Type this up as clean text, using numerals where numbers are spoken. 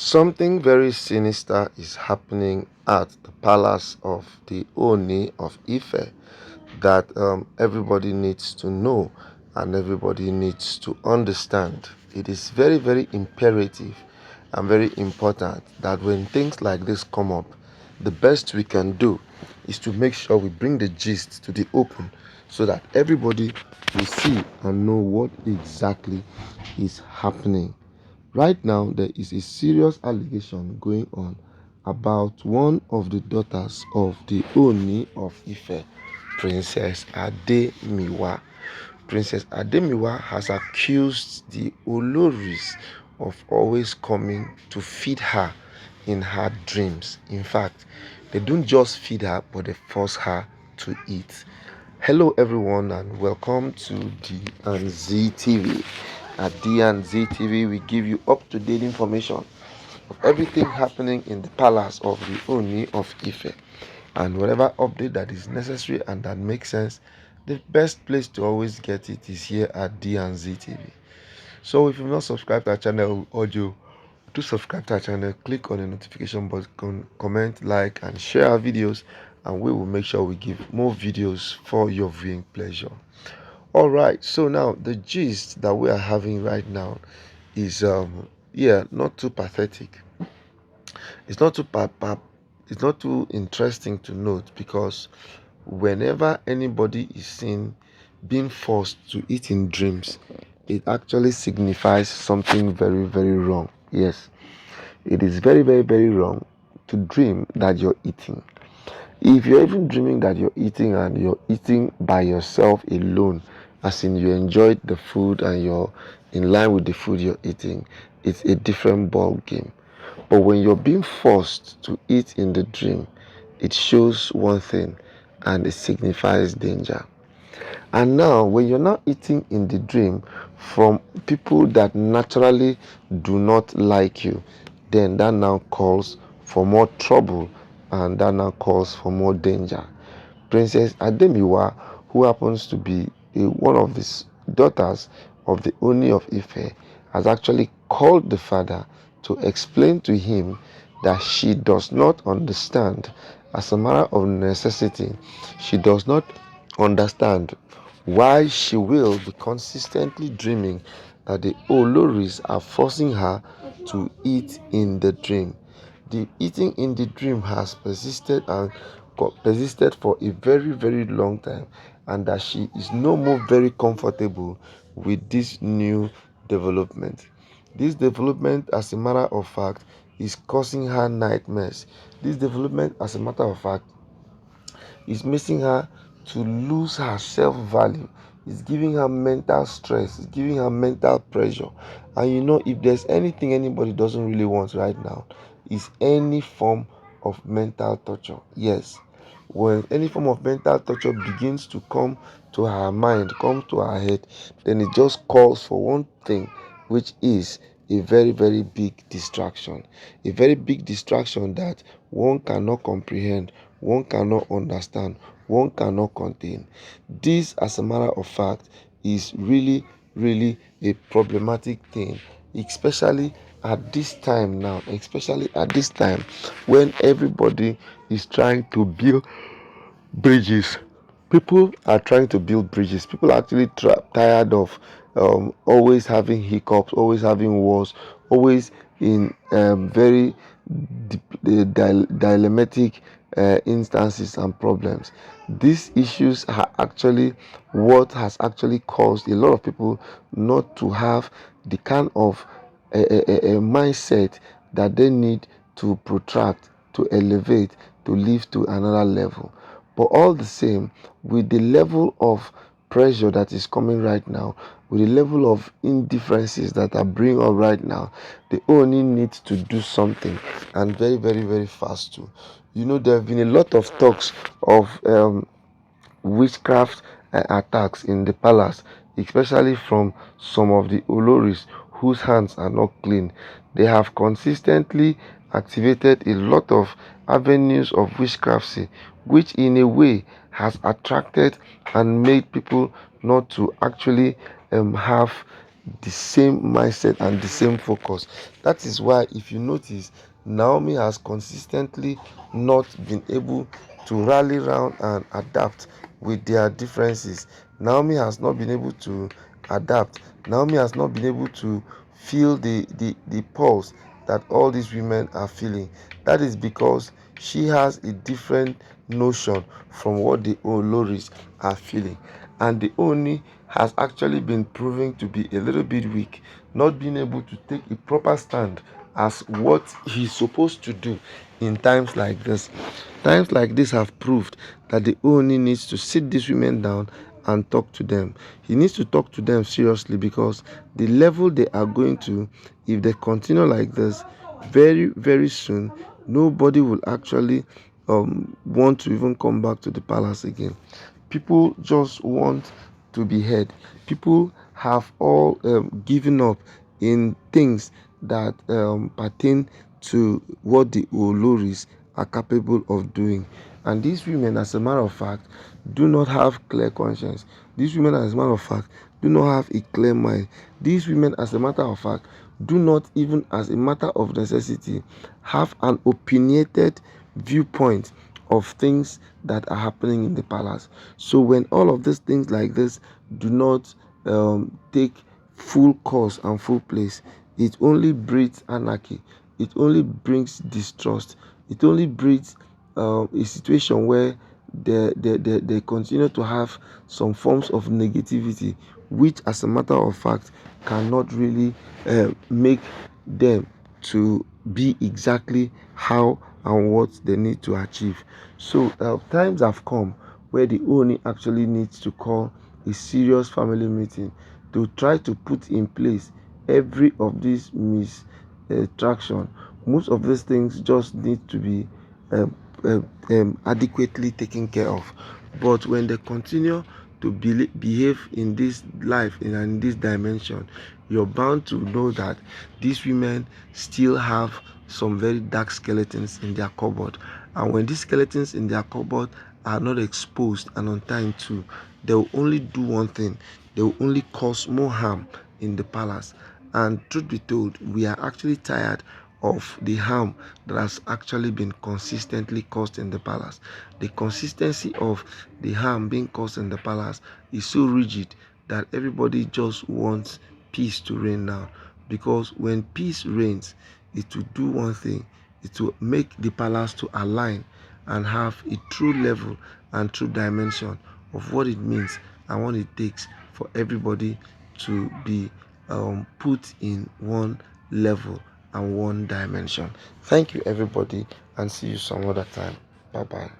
Something very sinister is happening at the palace of the Ooni of Ife that everybody needs to know and everybody needs to understand. It is very, very imperative and very important that when things like this come up, the best we can do is to make sure we bring the gist to the open so that everybody will see and know what exactly is happening. Right now, there is a serious allegation going on about one of the daughters of the Ooni of Ife, Princess Ademiwa. Princess Ademiwa has accused the Oloris of always coming to feed her in her dreams. In fact, they don't just feed her, but they force her to eat. Hello, everyone, and welcome to D and Z TV. At D and Z TV, we give you up-to-date information of everything happening in the palace of the Ooni of Ife, and whatever update that is necessary and that makes sense. The best place to always get it is here at D and Z TV. So, if you've not subscribed to our channel, audio, do subscribe to our channel, click on the notification button, comment, like, and share our videos, and we will make sure we give more videos for your viewing pleasure. All right, so now the gist that we are having right now is not too pathetic. It's not too it's not too interesting to note, because whenever anybody is seen being forced to eat in dreams, it actually signifies something very, very wrong. Yes, it is very, very, very wrong to dream that you're eating. If you're even dreaming that you're eating and you're eating by yourself alone, as in you enjoyed the food and you're in line with the food you're eating, it's a different ball game. But when you're being forced to eat in the dream, it shows one thing, and it signifies danger. And now, when you're not eating in the dream from people that naturally do not like you, then that now calls for more trouble, and that now calls for more danger. Princess Ademiwa, who happens to be one of the daughters of the Ooni of Ife, has actually called the father to explain to him that she does not understand. As a matter of necessity, she does not understand why she will be consistently dreaming that the Oloris are forcing her to eat in the dream. The eating in the dream has persisted for a very, very long time, and that she is no more very comfortable with this new development. This development, as a matter of fact, is causing her nightmares. This development, as a matter of fact, is making her to lose her self-value. It's giving her mental stress. It's giving her mental pressure. And if there's anything anybody doesn't really want right now, is any form of mental torture. Yes, when any form of mental torture begins to come to her mind, come to her head, then it just calls for one thing, which is a very, very big distraction. A very big distraction that one cannot comprehend, one cannot understand, one cannot contain. This, as a matter of fact, is really, really a problematic thing, especially at this time now, especially at this time when everybody is trying to build bridges. People are trying to build bridges. People are actually tired of always having hiccups, always having wars, always in very dilemmatic instances and problems. These issues are actually what has actually caused a lot of people not to have the kind of a mindset that they need to protract, to elevate, to live to another level. But all the same, with the level of pressure that is coming right now, with the level of indifferences that are bringing up right now, they only need to do something, and very, very, very fast too. There have been a lot of talks of witchcraft attacks in the palace, especially from some of the Oloris whose hands are not clean. They have consistently activated a lot of avenues of witchcraft, which in a way has attracted and made people not to actually have the same mindset and the same focus. That is why, if you notice, Naomi has consistently not been able to rally round and adapt with their differences. Naomi has not been able to adapt. Naomi has not been able to feel the pulse that all these women are feeling. That is because she has a different notion from what the Oloris are feeling. And the Oni has actually been proving to be a little bit weak, not being able to take a proper stand as what he's supposed to do in times like this. Times like this have proved that the Oni needs to sit these women down and talk to them. He needs to talk to them seriously, because the level they are going to, if they continue like this, very, very soon, nobody will actually want to even come back to the palace again. People just want to be heard. People have all given up in things that pertain to what the Oloris are capable of doing. And these women, as a matter of fact, do not have clear conscience. These women, as a matter of fact, do not have a clear mind. These women, as a matter of fact, do not even, as a matter of necessity, have an opinionated viewpoint of things that are happening in the palace. So when all of these things like this do not take full course and full place, it only breeds anarchy. It only brings distrust. It only breeds a situation where they continue to have some forms of negativity, which, as a matter of fact, cannot really make them to be exactly how and what they need to achieve. So times have come where the Oni actually needs to call a serious family meeting to try to put in place every of these traction. Most of these things just need to be adequately taken care of. But when they continue to behave in this life, in this dimension, you're bound to know that these women still have some very dark skeletons in their cupboard. And when these skeletons in their cupboard are not exposed and on time too, they will only do one thing: they will only cause more harm in the palace. And truth be told, we are actually tired of the harm that has actually been consistently caused in the palace. The consistency of the harm being caused in the palace is so rigid that everybody just wants peace to reign now. Because when peace reigns, it will do one thing: it will make the palace to align and have a true level and true dimension of what it means and what it takes for everybody to be put in one level and one dimension. Thank you, everybody, and see you some other time. Bye bye.